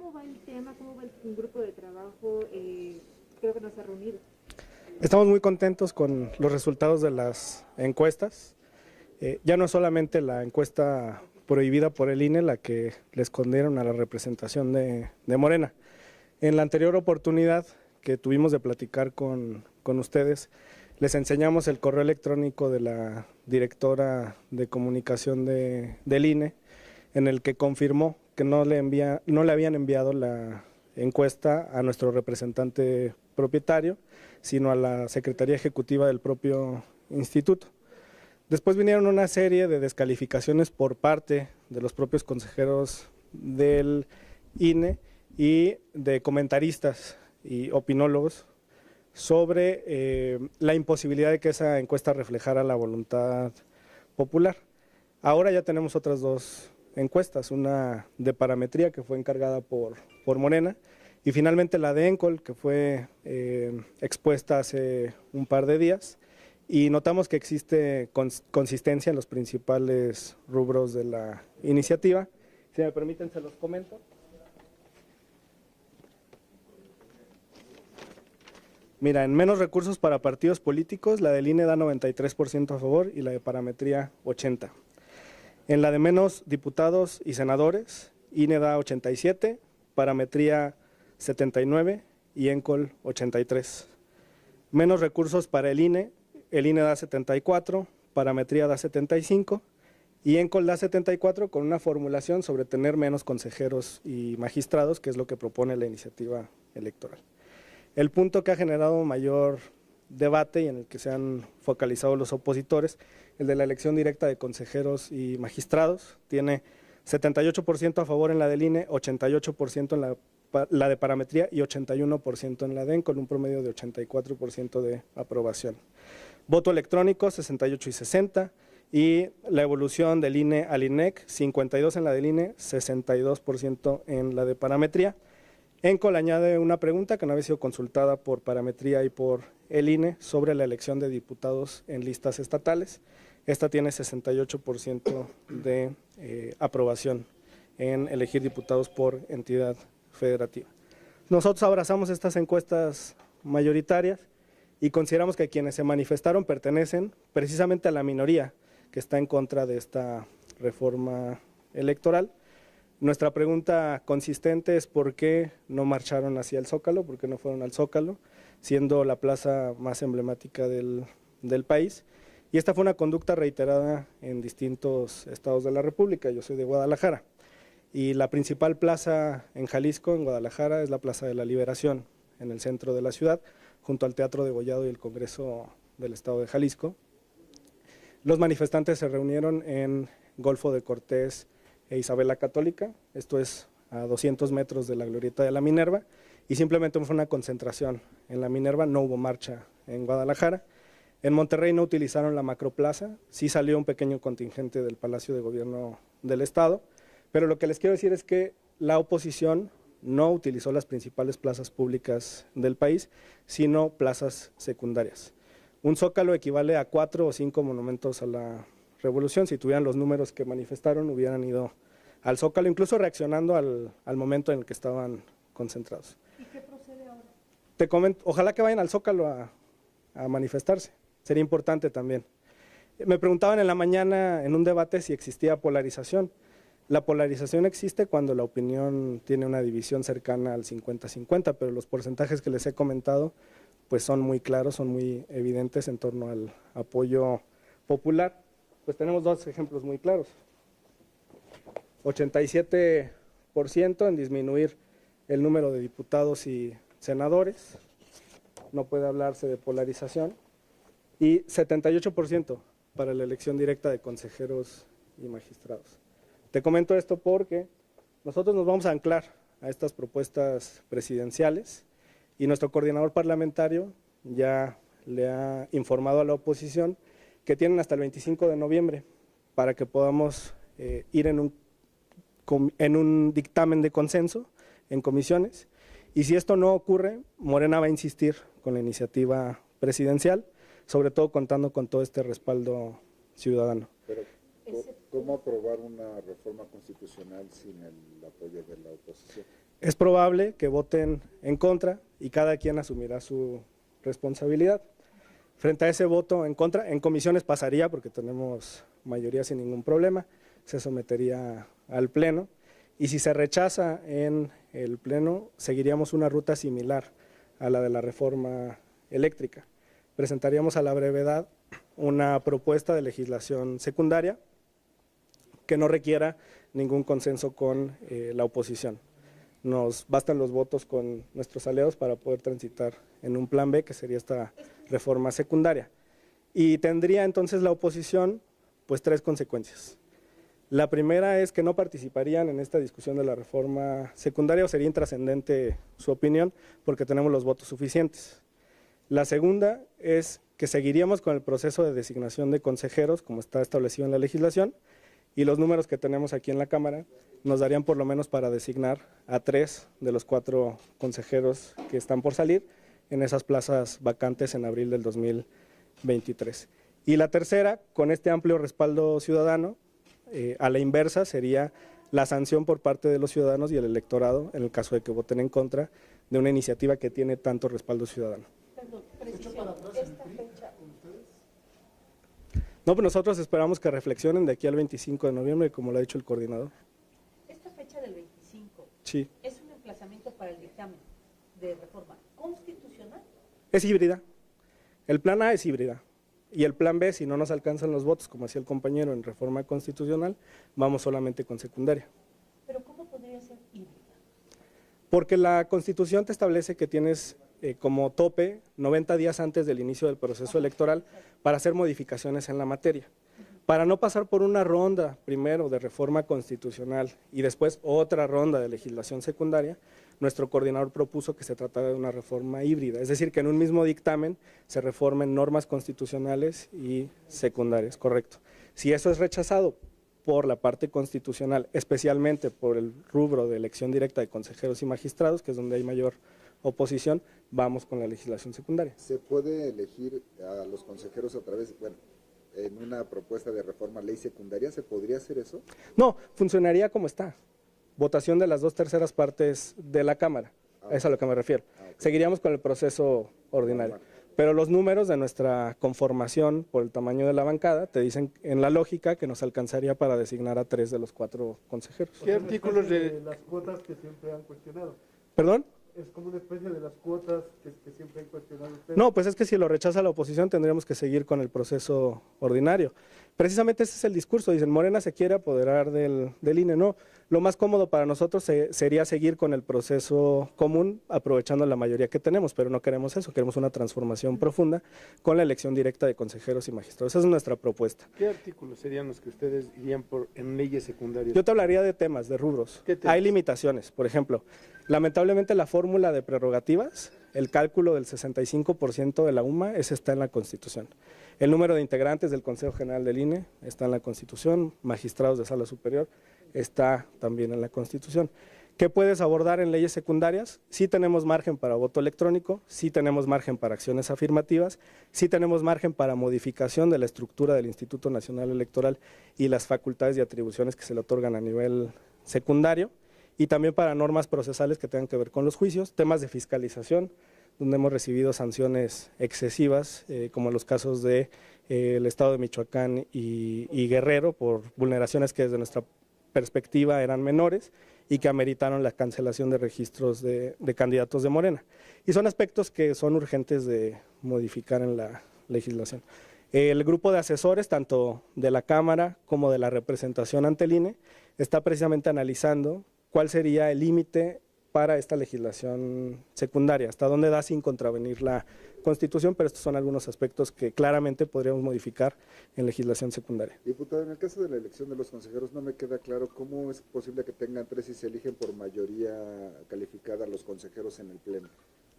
¿Cómo va el tema? ¿Cómo va el grupo de trabajo? Creo que no se ha reunido. Estamos muy contentos con los resultados de las encuestas. Ya no es solamente la encuesta prohibida por el INE la que le escondieron a la representación de Morena. En la anterior oportunidad que tuvimos de platicar con ustedes, les enseñamos el correo electrónico de la directora de comunicación del INE, en el que confirmó que no le habían enviado la encuesta a nuestro representante propietario, sino a la Secretaría Ejecutiva del propio instituto. Después vinieron una serie de descalificaciones por parte de los propios consejeros del INE y de comentaristas y opinólogos sobre la imposibilidad de que esa encuesta reflejara la voluntad popular. Ahora ya tenemos otras dos encuestas, una de parametría que fue encargada por Morena y finalmente la de ENCOL que fue expuesta hace un par de días, y notamos que existe consistencia en los principales rubros de la iniciativa. Si me permiten, se los comento. Mira, en menos recursos para partidos políticos, la del INE da 93% a favor y la de parametría 80%. En la de menos diputados y senadores, INE da 87%, parametría 79% y ENCOL 83%. Menos recursos para el INE da 74%, parametría da 75% y ENCOL da 74% con una formulación sobre tener menos consejeros y magistrados, que es lo que propone la iniciativa electoral. El punto que ha generado mayor debate y en el que se han focalizado los opositores, el de la elección directa de consejeros y magistrados, tiene 78% a favor en la del INE, 88% en la de parametría y 81% en la de ENCOL, con un promedio de 84% de aprobación. Voto electrónico 68 y 60, y la evolución del INE al INEC 52 en la del INE, 62% en la de parametría. ENCOL añade una pregunta que no había sido consultada por parametría y por el INE sobre la elección de diputados en listas estatales. Esta tiene 68% de aprobación en elegir diputados por entidad federativa. Nosotros abrazamos estas encuestas mayoritarias y consideramos que quienes se manifestaron pertenecen precisamente a la minoría que está en contra de esta reforma electoral. Nuestra pregunta consistente es por qué no marcharon hacia el Zócalo, por qué no fueron al Zócalo, siendo la plaza más emblemática del país. Y esta fue una conducta reiterada en distintos estados de la República. Yo soy de Guadalajara y la principal plaza en Jalisco, en Guadalajara, es la Plaza de la Liberación, en el centro de la ciudad, junto al Teatro Degollado y el Congreso del Estado de Jalisco. Los manifestantes se reunieron en Golfo de Cortés e Isabel la Católica, esto es a 200 metros de la Glorieta de la Minerva, y simplemente fue una concentración en la Minerva, no hubo marcha en Guadalajara. En Monterrey no utilizaron la macroplaza, sí salió un pequeño contingente del Palacio de Gobierno del Estado, pero lo que les quiero decir es que la oposición no utilizó las principales plazas públicas del país, sino plazas secundarias. Un zócalo equivale a 4 o 5 monumentos a la Revolución. Si tuvieran los números que manifestaron, hubieran ido al Zócalo, incluso reaccionando al momento en el que estaban concentrados. ¿Y qué procede ahora? Te comento, ojalá que vayan al Zócalo a manifestarse, sería importante también. Me preguntaban en la mañana en un debate si existía polarización. La polarización existe cuando la opinión tiene una división cercana al 50-50, pero los porcentajes que les he comentado pues son muy claros, son muy evidentes en torno al apoyo popular. Pues tenemos dos ejemplos muy claros. 87% en disminuir el número de diputados y senadores, no puede hablarse de polarización, y 78% para la elección directa de consejeros y magistrados. Te comento esto porque nosotros nos vamos a anclar a estas propuestas presidenciales y nuestro coordinador parlamentario ya le ha informado a la oposición que tienen hasta el 25 de noviembre para que podamos ir en un dictamen de consenso en comisiones, y si esto no ocurre, Morena va a insistir con la iniciativa presidencial, sobre todo contando con todo este respaldo ciudadano. Pero, ¿cómo aprobar una reforma constitucional sin el apoyo de la oposición? Es probable que voten en contra y cada quien asumirá su responsabilidad. Frente a ese voto en contra, en comisiones pasaría porque tenemos mayoría sin ningún problema, se sometería al Pleno y si se rechaza en el Pleno, seguiríamos una ruta similar a la de la reforma eléctrica. Presentaríamos a la brevedad una propuesta de legislación secundaria que no requiera ningún consenso con la oposición. Nos bastan los votos con nuestros aliados para poder transitar en un plan B, que sería esta reforma secundaria. Y tendría entonces la oposición pues 3 consecuencias. La primera es que no participarían en esta discusión de la reforma secundaria o sería intrascendente su opinión porque tenemos los votos suficientes. La segunda es que seguiríamos con el proceso de designación de consejeros como está establecido en la legislación y los números que tenemos aquí en la Cámara nos darían por lo menos para designar a 3 de los 4 consejeros que están por salir en esas plazas vacantes en abril del 2023. Y la tercera, con este amplio respaldo ciudadano, a la inversa sería la sanción por parte de los ciudadanos y el electorado, en el caso de que voten en contra, de una iniciativa que tiene tanto respaldo ciudadano. Perdón, precisión, esta fecha. No, pues nosotros esperamos que reflexionen de aquí al 25 de noviembre, como lo ha dicho el coordinador. Esta fecha del 25 Sí. es un emplazamiento para el dictamen de reforma constitucional. Es híbrida. El plan A es híbrida. Y el plan B, si no nos alcanzan los votos, como hacía el compañero en reforma constitucional, vamos solamente con secundaria. Pero ¿cómo podría ser híbrida? Porque la Constitución te establece que tienes como tope 90 días antes del inicio del proceso electoral para hacer modificaciones en la materia. Para no pasar por una ronda primero de reforma constitucional y después otra ronda de legislación secundaria, nuestro coordinador propuso que se tratara de una reforma híbrida, es decir, que en un mismo dictamen se reformen normas constitucionales y secundarias, correcto. Si eso es rechazado por la parte constitucional, especialmente por el rubro de elección directa de consejeros y magistrados, que es donde hay mayor oposición, vamos con la legislación secundaria. ¿Se puede elegir a los consejeros a través, bueno, en una propuesta de reforma ley secundaria, se podría hacer eso? No, funcionaría como está, votación de las 2/3 partes de la Cámara, es a lo que me refiero. Okay. Seguiríamos con el proceso ordinario. Pero los números de nuestra conformación por el tamaño de la bancada te dicen en la lógica que nos alcanzaría para designar a 3 de los 4 consejeros. ¿Qué artículos de las cuotas que siempre han cuestionado? ¿Perdón? Es como una especie de las cuotas que siempre han cuestionado ustedes. No, pues es que si lo rechaza la oposición tendríamos que seguir con el proceso ordinario. Precisamente ese es el discurso, dicen, Morena se quiere apoderar del INE. No, lo más cómodo para nosotros sería seguir con el proceso común, aprovechando la mayoría que tenemos, pero no queremos eso, queremos una transformación profunda con la elección directa de consejeros y magistrados. Esa es nuestra propuesta. ¿Qué artículos serían los que ustedes irían en leyes secundarias? Yo te hablaría de temas, de rubros. ¿Qué temas? Hay limitaciones, por ejemplo, lamentablemente la fórmula de prerrogativas, el cálculo del 65% de la UMA, ese está en la Constitución. El número de integrantes del Consejo General del INE está en la Constitución, magistrados de sala superior está también en la Constitución. ¿Qué puedes abordar en leyes secundarias? Sí tenemos margen para voto electrónico, sí tenemos margen para acciones afirmativas, sí tenemos margen para modificación de la estructura del Instituto Nacional Electoral y las facultades y atribuciones que se le otorgan a nivel secundario, y también para normas procesales que tengan que ver con los juicios, temas de fiscalización, donde hemos recibido sanciones excesivas, como en los casos de el Estado de Michoacán y Guerrero, por vulneraciones que desde nuestra perspectiva eran menores y que ameritaron la cancelación de registros de candidatos de Morena. Y son aspectos que son urgentes de modificar en la legislación. El grupo de asesores, tanto de la Cámara como de la representación ante el INE, está precisamente analizando cuál sería el límite para esta legislación secundaria, hasta dónde da sin contravenir la Constitución, pero estos son algunos aspectos que claramente podríamos modificar en legislación secundaria. Diputado, en el caso de la elección de los consejeros no me queda claro cómo es posible que tengan 3 y se eligen por mayoría calificada los consejeros en el Pleno.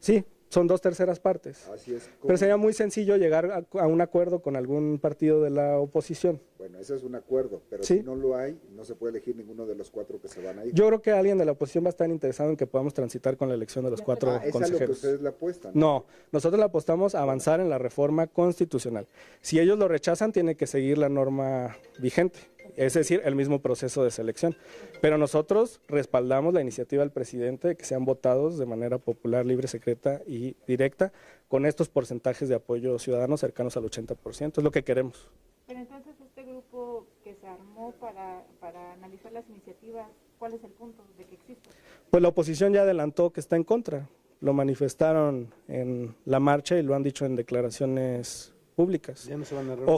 Sí, son 2/3 partes. Así es. Pero sería muy sencillo llegar a un acuerdo con algún partido de la oposición. Bueno, ese es un acuerdo, pero Sí. si no lo hay, no se puede elegir ninguno de los 4 que se van a ir. Yo creo que alguien de la oposición va a estar interesado en que podamos transitar con la elección de los 4 es a lo que consejeros. ustedes le apuestan. No, nosotros le apostamos a avanzar en la reforma constitucional. Si ellos lo rechazan, tiene que seguir la norma vigente. Es decir, el mismo proceso de selección. Pero nosotros respaldamos la iniciativa del presidente de que sean votados de manera popular, libre, secreta y directa, con estos porcentajes de apoyo ciudadano cercanos al 80%. Es lo que queremos. Pero entonces este grupo que se armó para analizar las iniciativas, ¿cuál es el punto de que existe? Pues la oposición ya adelantó que está en contra. Lo manifestaron en la marcha y lo han dicho en declaraciones públicas. Ya no se van a reunir.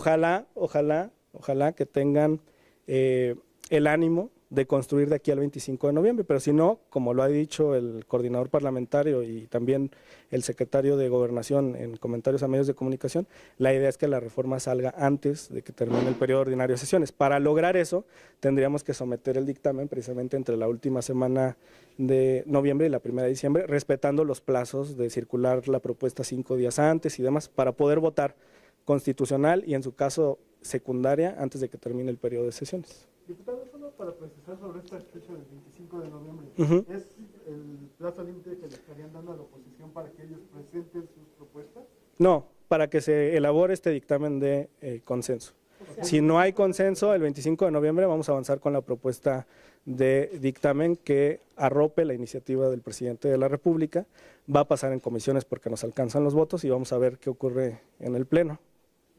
Ojalá que tengan el ánimo de construir de aquí al 25 de noviembre, pero si no, como lo ha dicho el coordinador parlamentario y también el secretario de Gobernación en comentarios a medios de comunicación, la idea es que la reforma salga antes de que termine el periodo ordinario de sesiones. Para lograr eso, tendríamos que someter el dictamen precisamente entre la última semana de noviembre y la primera de diciembre, respetando los plazos de circular la propuesta 5 días antes y demás, para poder votar constitucional y en su caso secundaria antes de que termine el periodo de sesiones. Diputado, solo para precisar sobre esta fecha del 25 de noviembre, Ujú. ¿es el plazo límite que le estarían dando a la oposición para que ellos presenten sus propuestas? No, para que se elabore este dictamen de consenso. Si no hay consenso, el 25 de noviembre vamos a avanzar con la propuesta de dictamen que arrope la iniciativa del presidente de la República. Va a pasar en comisiones porque nos alcanzan los votos y vamos a ver qué ocurre en el Pleno.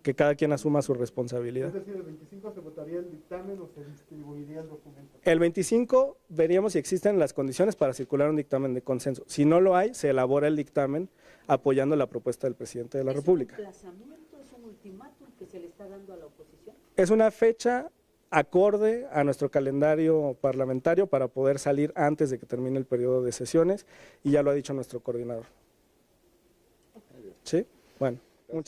Que cada quien asuma su responsabilidad. Es decir, ¿el 25 se votaría el dictamen o se distribuiría el documento? El 25 veríamos si existen las condiciones para circular un dictamen de consenso. Si no lo hay, se elabora el dictamen apoyando la propuesta del presidente de la República. ¿Es un emplazamiento, es un ultimátum que se le está dando a la oposición? Es una fecha acorde a nuestro calendario parlamentario para poder salir antes de que termine el periodo de sesiones y ya lo ha dicho nuestro coordinador. ¿Sí? Bueno, muchas